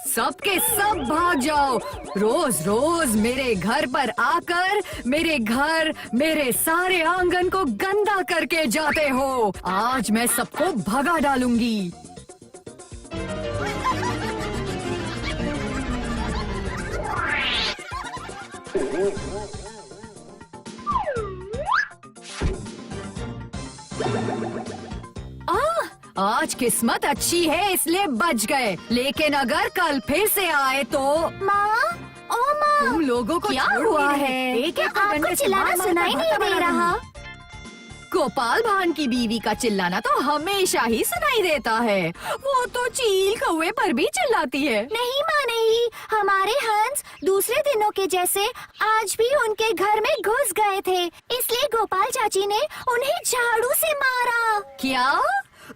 सबके सब भाग जाओ। रोज रोज मेरे घर पर आकर मेरे सारे आंगन को गंदा करके जाते हो। आज मैं सबको भगा डालूंगी। आज किस्मत अच्छी है इसलिए बच गए, लेकिन अगर कल फिर से आए तो माँ, ओ माँ, तुम लोगों को क्या छोड़ हुआ नहीं है? रहे। एक आपको चिल्लाना सुनाई नहीं दे रहा। गोपाल भान की बीवी का चिल्लाना तो हमेशा ही सुनाई देता है। वो तो चील कौवे पर भी चिल्लाती है। नहीं माँ नहीं, हमारे हंस दूसरे दिनों के जैसे आज भी उनके घर में घुस गए थे, इसलिए गोपाल चाची ने उन्हें झाड़ू से मारा। क्या?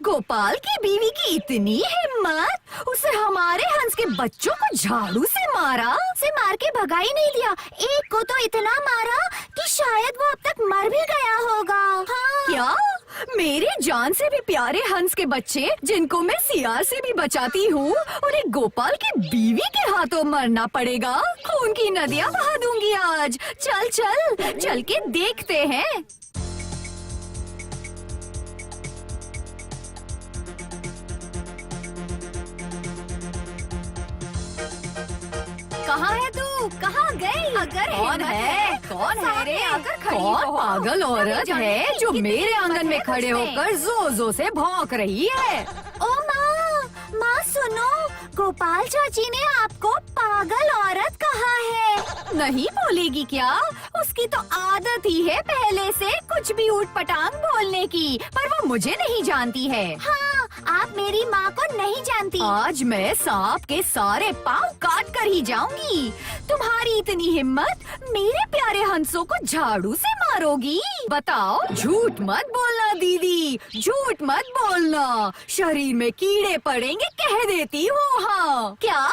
गोपाल की बीवी की इतनी हिम्मत, उसे हमारे हंस के बच्चों को झाड़ू से मारा? से मार के भगा ही नहीं दिया, एक को तो इतना मारा कि शायद वो अब तक मर भी गया होगा। हाँ। क्या? मेरे जान से भी प्यारे हंस के बच्चे, जिनको मैं सियार से भी बचाती हूँ, उन्हें गोपाल की बीवी के हाथों मरना पड़ेगा? खून की नदियाँ बहा दूंगी आज। चल चल चल के देखते हैं। कहाँ है तू? कहाँ गई? अगर कौन है? कौन है रे? आकर खड़ी हो। कौन पागल औरत है जो मेरे आंगन में खड़े होकर जोर से भौंक रही है? ओ माँ, माँ सुनो, गोपाल चाची ने आपको पागल औरत कहा है। नहीं बोलेगी क्या? उसकी तो आदत ही है पहले से कुछ भी ऊट-पटांग बोलने की, पर वो मुझे नहीं जानती है। हाँ, आप मेरी माँ को नहीं जानती। आज मैं सांप के सारे पाँव काट कर ही जाऊंगी। तुम्हारी इतनी हिम्मत, मेरे प्यारे हंसों को झाड़ू से मारोगी? बताओ, झूठ मत बोलना दीदी, झूठ मत बोलना, शरीर में कीड़े पड़ेंगे कह देती हो। हाँ, क्या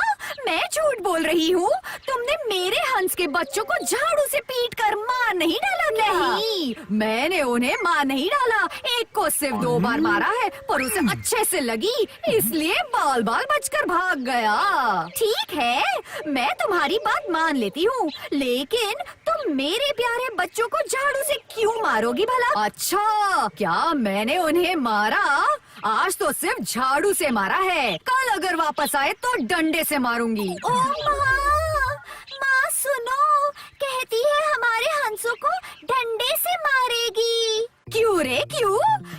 मैं झूठ बोल रही हूँ? तुमने मेरे हंस के बच्चों को झाड़ू से पीट कर मार नहीं डाला क्या? नहीं, मैंने उन्हें मार नहीं डाला, एक को सिर्फ 2 बार मारा है, पर उसे अच्छे से लगी, इसलिए बाल बाल बचकर भाग गया। ठीक है, मैं तुम्हारी बात मान लेती हूँ, लेकिन तुम मेरे प्यारे बच्चों को झाड़ू से क्यों मारोगी भला? अच्छा, क्या मैंने उन्हें मारा? आज तो सिर्फ झाड़ू से मारा है, कल अगर वापस आए तो डंडे से मारूंगी। ओ माँ सुनो, कहती है हमारे हंसों को डंडे से मारेगी। क्यों रे क्यों?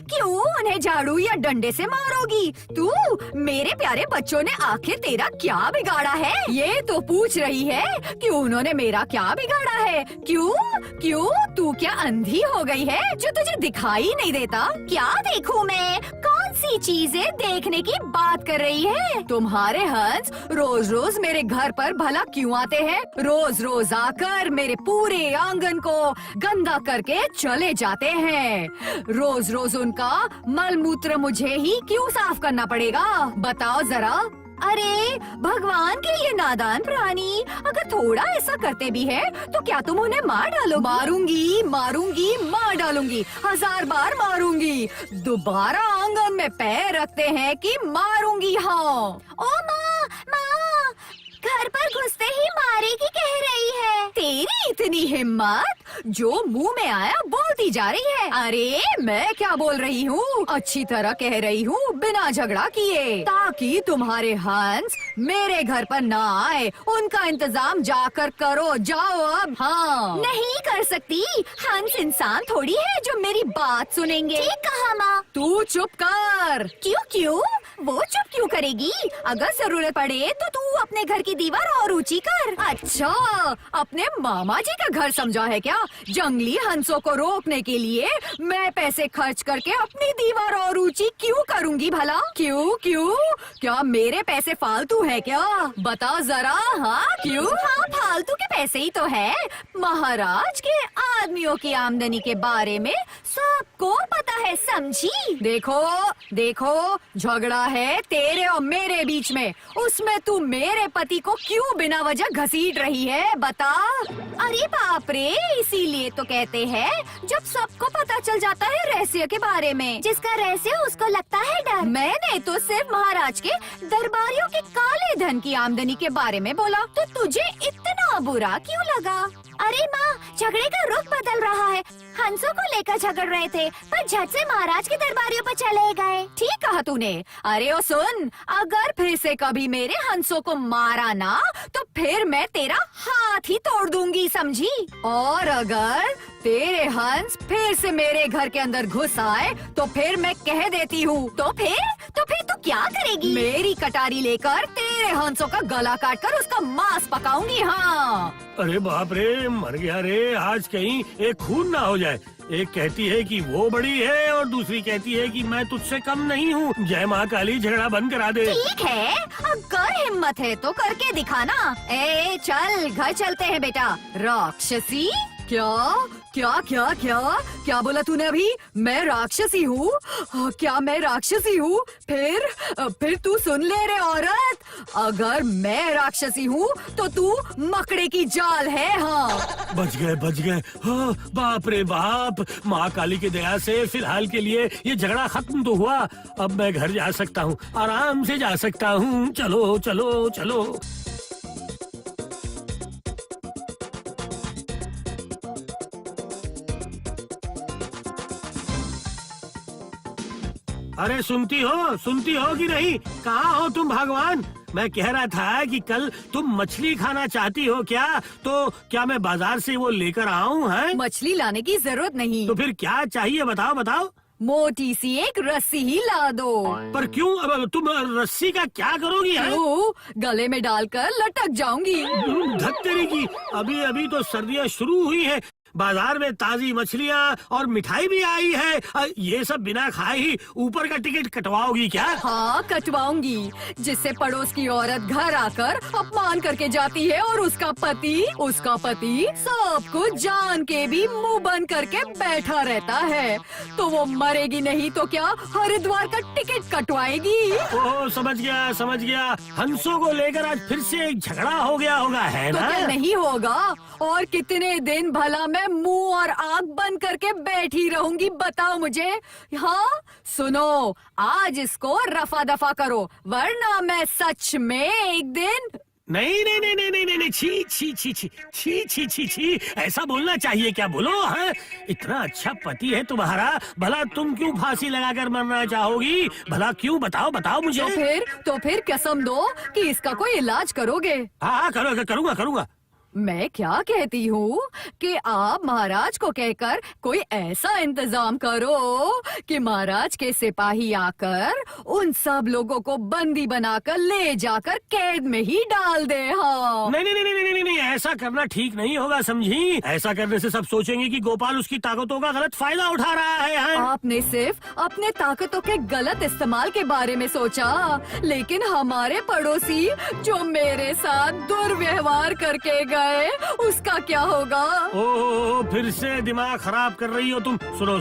क्यों उन्हें झाड़ू या डंडे से मारोगी? तू, मेरे प्यारे बच्चों ने आखिर तेरा क्या बिगाड़ा है? ये तो पूछ रही है कि उन्होंने मेरा क्या बिगाड़ा है? क्यों? क्यों? तू क्या अंधी हो गई है जो तुझे दिखाई नहीं देता? क्या देखूं मैं? कौन सी चीजें देखने की बात कर रही है? तुम्हारे हंस रोज रोज मेरे घर पर भला क्यों आते हैं? रोज रोज आकर मेरे पूरे आंगन को गंदा करके चले जाते हैं। रोज रोज उनका मल मूत्र मुझे ही क्यों साफ करना पड़ेगा? बताओ जरा। अरे भगवान के ये नादान प्राणी, अगर थोड़ा ऐसा करते भी है तो क्या तुम उन्हें मार डालो? मारूंगी, मारूंगी, मार डालूंगी, 1000 बार मारूंगी। दोबारा आंगन में पैर रखते हैं कि मारूंगी। हाँ। ओ माँ, घर पर घुसते ही मारेगी कह रही है। तेरी इतनी हिम्मत, जो मुंह में आया बोलती जा रही है। अरे मैं क्या बोल रही हूँ, अच्छी तरह कह रही हूँ, बिना झगड़ा किए, ताकि तुम्हारे हंस मेरे घर पर ना आए। उनका इंतजाम जाकर करो, जाओ अब। हाँ। नहीं कर सकती, हंस इंसान थोड़ी है जो मेरी बात सुनेंगे। ठीक कहा माँ। तू चुप कर। क्यों? वो चुप क्यों करेगी? अगर जरूरत पड़े तो तू अपने घर की दीवार और ऊंची कर। अच्छा, अपने मामा जी का घर समझा है क्या? जंगली हंसों को रोकने के लिए मैं पैसे खर्च करके अपनी दीवार और ऊंची क्यों करूंगी भला? क्यों? क्या मेरे पैसे फालतू है क्या? बताओ जरा। हाँ क्यों? हाँ, फालतू के पैसे ही तो है। महाराज के आदमियों की आमदनी के बारे में सबको पता है, समझी? देखो, झगड़ा है तेरे और मेरे बीच में, उसमें तू मेरे पति को क्यों बिना वजह घसीट रही है? बता। अरे बाप रे, इसीलिए तो कहते हैं जब सबको पता चल जाता है रहस्य के बारे में, जिसका रहस्य उसको लगता है डर। मैंने तो सिर्फ महाराज के दरबारियों के काले धन की आमदनी के बारे में बोला, तो तुझे इतना बुरा क्यों लगा? अरे माँ, झगड़े का रुख बदल रहा है। हंसों को लेकर झगड़ रहे थे, पर झट से महाराज के दरबारियों पर चले गए। ठीक कहा तूने। अरे ओ सुन, अगर फिर से कभी मेरे हंसों को मारा ना, तो फिर मैं तेरा हाथ ही तोड़ दूंगी, समझी? और अगर तेरे हंस फिर से मेरे घर के अंदर घुस आए, तो फिर मैं कह देती हूँ। तो फिर तू क्या करेगी? मेरी कटारी लेकर तेरे हंसों का गला काट कर उसका मांस पकाऊंगी। हाँ। अरे बाप रे, मर गया रे, आज कहीं एक खून ना हो जाए। एक कहती है कि वो बड़ी है और दूसरी कहती है कि मैं तुझसे कम नहीं हूँ। जय माँ काली, झगड़ा बंद करा दे। ठीक है, अगर हिम्मत है तो करके दिखाना। ए चल, घर चलते हैं बेटा। राक्षसी? क्या क्या क्या क्या क्या बोला तूने अभी? मैं राक्षसी हूँ? क्या मैं राक्षसी हूँ? फिर तू सुन ले रे औरत, अगर मैं राक्षसी हूँ तो तू मकड़े की जाल है। हाँ, बच गए। हाँ, बाप रे बाप, माँ काली की दया से फिलहाल के लिए ये झगड़ा खत्म तो हुआ। अब मैं घर जा सकता हूँ, आराम से जा सकता हूँ। चलो चलो चलो। अरे सुनती हो कि नहीं? कहाँ हो तुम भगवान? मैं कह रहा था कि कल तुम मछली खाना चाहती हो क्या? तो क्या मैं बाजार से वो लेकर आऊँ? हैं? मछली लाने की जरूरत नहीं। तो फिर क्या चाहिए बताओ। मोटी सी एक रस्सी ही ला दो। पर क्यों? अब तुम रस्सी का क्या करोगी? गले में डालकर लटक जाऊंगी। धत तेरी की, अभी तो सर्दियाँ शुरू हुई है। बाजार में ताजी मछलियाँ और मिठाई भी आई है। ये सब बिना खाए ही ऊपर का टिकट कटवाओगी क्या? हाँ, कटवाऊंगी, जिससे पड़ोस की औरत घर आकर अपमान करके जाती है और उसका पति सब कुछ जान के भी मुंह बंद करके बैठा रहता है। तो वो मरेगी नहीं तो क्या हरिद्वार का टिकट कटवाएगी। ओह, समझ गया। हंसों को लेकर आज फिर से एक झगड़ा हो गया होगा, है तो ना? क्या नहीं होगा? और कितने दिन भला मैं मुंह और आंख बंद करके बैठी रहूंगी, बताओ मुझे। हाँ, सुनो, आज इसको रफा दफा करो, वरना मैं सच में एक दिन। नहीं, छी, ऐसा बोलना चाहिए क्या? बोलो। हाँ, इतना अच्छा पति है तुम्हारा, भला तुम क्यों फांसी लगाकर मरना चाहोगी? भला क्यों? बताओ मुझे। तो फिर कसम दो कि इसका कोई इलाज करोगे। हाँ, करूँगा। मैं क्या कहती हूँ कि आप महाराज को कहकर कोई ऐसा इंतजाम करो कि महाराज के सिपाही आकर उन सब लोगों को बंदी बनाकर ले जाकर कैद में ही डाल दे। हाँ, नहीं, ऐसा करना ठीक नहीं होगा, समझी? ऐसा करने से सब सोचेंगे कि गोपाल उसकी ताकतों का गलत फायदा उठा रहा है। आपने सिर्फ अपने ताकतों के गलत इस्तेमाल के बारे में सोचा, लेकिन हमारे पड़ोसी जो मेरे साथ दुर्व्यवहार करके गए, उसका क्या होगा? ओह, फिर से दिमाग खराब कर रही हो तुम। सुनो,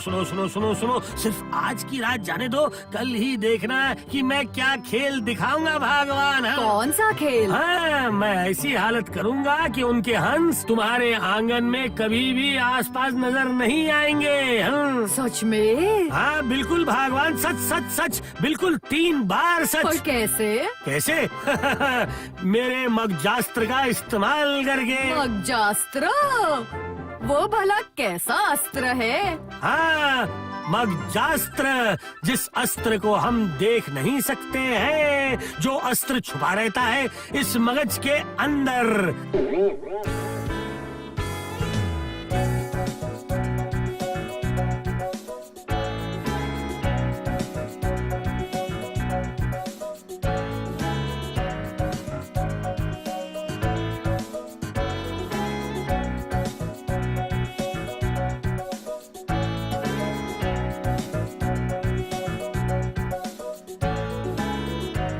सिर्फ आज की रात जाने दो, कल ही देखना कि मैं क्या खेल दिखाऊंगा भगवान। हाँ? कौन सा खेल? हाँ, मैं ऐसी हालत करूंगा कि उनके हंस तुम्हारे आंगन में कभी भी आसपास नजर नहीं आएंगे। हाँ? सच में? हाँ, बिल्कुल भगवान, सच, बिल्कुल 3 बार सच। और कैसे? मेरे मगजास्त्र का इस्तेमाल करके। मगजास्त्र? वो भला कैसा अस्त्र है? हाँ, मगजास्त्र, जिस अस्त्र को हम देख नहीं सकते हैं, जो अस्त्र छुपा रहता है इस मगज के अंदर।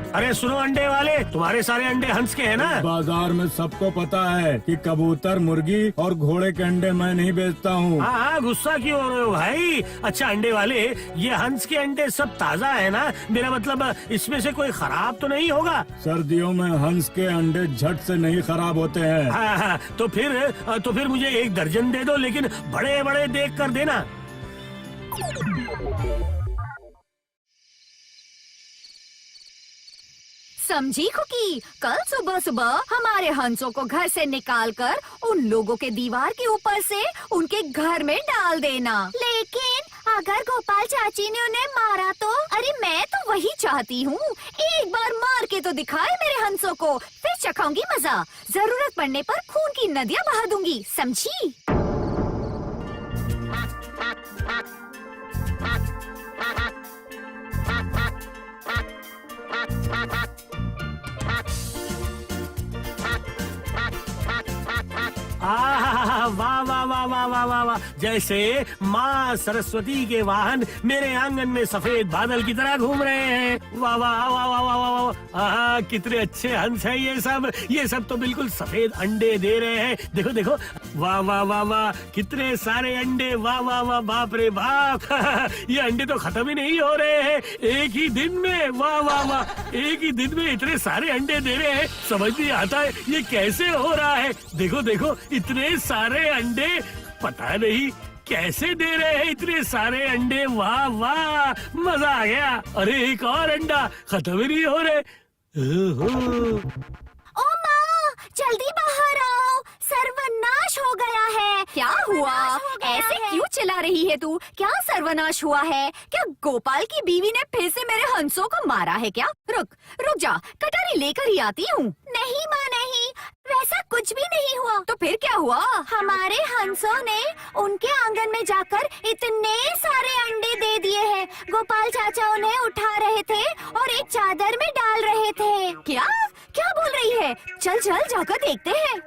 अरे सुनो अंडे वाले, तुम्हारे सारे अंडे हंस के हैं ना? बाजार में सबको पता है कि कबूतर, मुर्गी और घोड़े के अंडे मैं नहीं बेचता हूँ। हाँ, गुस्सा क्यों हो रहे हो भाई? अच्छा अंडे वाले, ये हंस के अंडे सब ताज़ा है ना? मेरा मतलब इसमें से कोई खराब तो नहीं होगा? सर्दियों में हंस के अंडे झट से नहीं खराब होते हैं। हाँ, तो फिर मुझे 1 दर्जन दे दो, लेकिन बड़े बड़े देख कर देना। समझी खुकी, कल सुबह हमारे हंसों को घर से निकालकर उन लोगों के दीवार के ऊपर से उनके घर में डाल देना। लेकिन अगर गोपाल चाची ने उन्हें मारा तो? अरे मैं तो वही चाहती हूँ, एक बार मार के तो दिखाए मेरे हंसों को, फिर चखाऊंगी मजा। जरूरत पड़ने पर खून की नदियाँ बहा दूंगी, समझी? वाह, जैसे माँ सरस्वती के वाहन मेरे आंगन में सफेद बादल की तरह घूम रहे हैं। वाह वाह वाह वाह वाह वाह वाह, आहा, कितने अच्छे हंस हैं ये सब तो बिल्कुल सफेद अंडे दे रहे हैं। देखो देखो, वाह वाह वाह वाह, कितने सारे अंडे, वाह वाह वाह, बाप रे बाप। ये अंडे तो खत्म ही नहीं हो रहे हैं एक ही दिन में। वाह वाह वाह, एक ही दिन में इतने सारे अंडे दे रहे हैं, समझ नहीं आता है ये कैसे हो रहा है। देखो देखो, इतने सारे अंडे, पता नहीं कैसे दे रहे हैं इतने सारे अंडे। वाह वाह, मजा आ गया। अरे एक और अंडा, खत्म ही नहीं हो रहे। ओ माँ, जल्दी बाहर आओ, सर्वनाश हो गया है। क्या हुआ? ऐसे क्यों चिल्ला रही है तू? क्या सर्वनाश हुआ है? क्या गोपाल की बीवी ने फिर से मेरे हंसों को मारा है क्या? रुक रुक जा, कटारी लेकर ही आती हूँ। नहीं माँ नहीं, वैसा कुछ भी नहीं हुआ। तो फिर क्या हुआ? हमारे हंसों ने उनके आंगन में जाकर इतने सारे अंडे दे दिए हैं। गोपाल चाचा उन्हें उठा रहे थे और एक चादर में डाल रहे थे। क्या क्या बोल रही है? चल चल जाकर देखते हैं।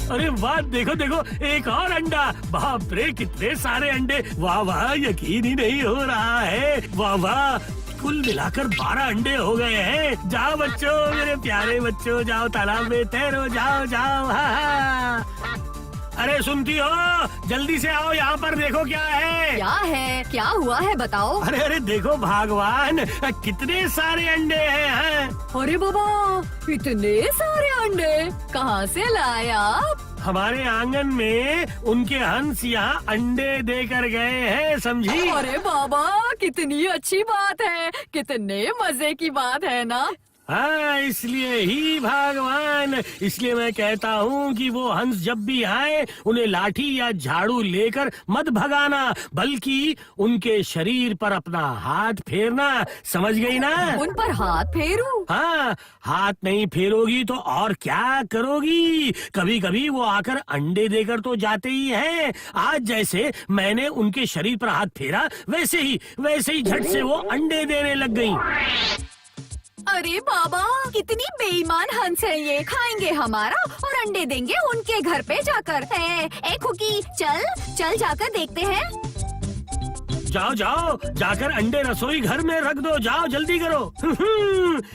अरे वाह, देखो देखो, एक और अंडा। बाप रे, कितने सारे अंडे। वाह वाह, यकीन ही नहीं हो रहा है। वाह वाह, कुल मिलाकर 12 अंडे हो गए हैं। जाओ बच्चों, मेरे प्यारे बच्चों, जाओ तालाब में तैरो, जाओ जाओ। हाँ। अरे सुनती हो, जल्दी से आओ, यहाँ पर देखो क्या है। क्या है? क्या हुआ है बताओ। अरे अरे देखो भगवान, कितने सारे अंडे हैं। अरे बाबा, इतने सारे अंडे कहाँ से लाया? हमारे आंगन में उनके हंस यहाँ अंडे देकर गए हैं, समझी? अरे बाबा, कितनी अच्छी बात है, कितने मजे की बात है ना। हाँ, इसलिए ही भगवान, इसलिए मैं कहता हूँ कि वो हंस जब भी आए उन्हें लाठी या झाड़ू लेकर मत भगाना, बल्कि उनके शरीर पर अपना हाथ फेरना, समझ गई ना? उन पर हाथ फेरूं? हाँ, हाथ नहीं फेरोगी तो और क्या करोगी? कभी कभी वो आकर अंडे देकर तो जाते ही हैं। आज जैसे मैंने उनके शरीर पर हाथ फेरा, वैसे ही झट से वो अंडे देने लग गई। अरे बाबा, कितनी बेईमान हंस है ये। खाएंगे हमारा और अंडे देंगे उनके घर पे जाकर। ए खुकी, चल चल जाकर देखते हैं। जाओ जाओ, जाकर अंडे रसोई घर में रख दो, जाओ जल्दी करो।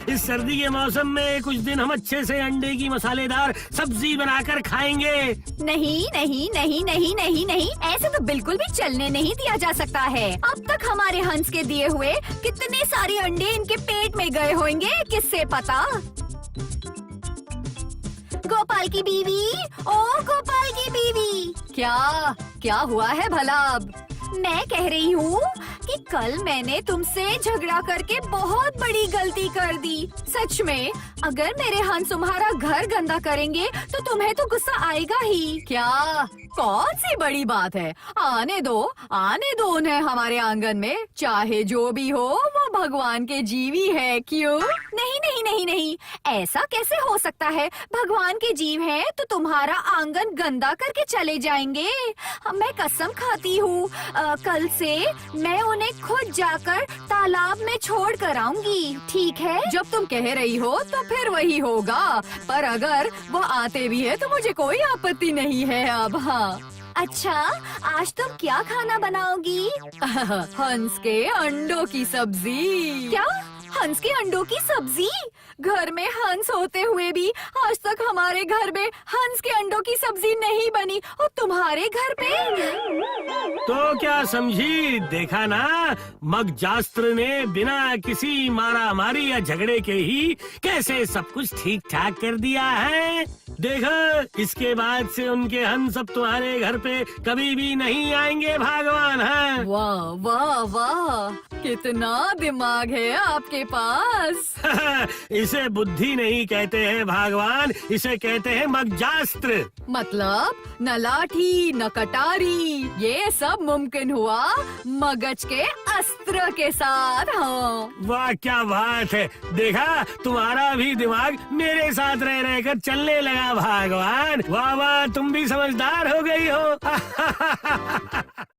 इस सर्दी के मौसम में कुछ दिन हम अच्छे से अंडे की मसालेदार सब्जी बनाकर खाएंगे। नहीं नहीं नहीं नहीं नहीं नहीं, ऐसे तो बिल्कुल भी चलने नहीं दिया जा सकता है। अब तक हमारे हंस के दिए हुए कितने सारे अंडे इनके पेट में गए होंगे, किससे पता। गोपाल की बीवी, ओ गोपाल की बीवी, क्या हुआ है भला? अब मैं कह रही हूँ कि कल मैंने तुमसे झगड़ा करके बहुत बड़ी गलती कर दी। सच में, अगर मेरे हंस तुम्हारा घर गंदा करेंगे तो तुम्हें तो गुस्सा आएगा ही। क्या? कौन सी बड़ी बात है? आने दो उन्हें हमारे आंगन में, चाहे जो भी हो वो भगवान के जीव ही है। क्यों? नहीं नहीं नहीं नहीं, ऐसा कैसे हो सकता है? भगवान के जीव हैं तो तुम्हारा आंगन गंदा करके चले जाएंगे? मैं कसम खाती हूँ, कल से मैं उन्हें खुद जाकर तालाब में छोड़ कर आऊंगी, ठीक है? जब तुम कह रही हो तो फिर वही होगा, पर अगर वो आते भी है तो मुझे कोई आपत्ति नहीं है अब। हाँ। अच्छा, आज तुम क्या खाना बनाओगी? हंस के अंडों की सब्जी। क्या? हंस के अंडों की सब्जी? घर में हंस होते हुए भी आज तक हमारे घर में हंस के अंडों की सब्जी नहीं बनी, और तुम्हारे घर पे? तो क्या समझी? देखा ना, मगजास्त्र ने बिना किसी मारा मारी या झगड़े के ही कैसे सब कुछ ठीक ठाक कर दिया है। देखो, इसके बाद से उनके हंस अब तुम्हारे घर पे कभी भी नहीं आएंगे भगवान। है वाह वाह वाह, कितना दिमाग है आपके पास। इसे बुद्धि नहीं कहते हैं भगवान, इसे कहते हैं मगजास्त्र। मतलब न लाठी न कटारी, ये सब मुमकिन हुआ मगज के अस्त्र के साथ। हाँ, वाह क्या बात है। देखा, तुम्हारा भी दिमाग मेरे साथ रह रहकर चलने लगा भगवान। वाह वाह, तुम भी समझदार हो गई हो।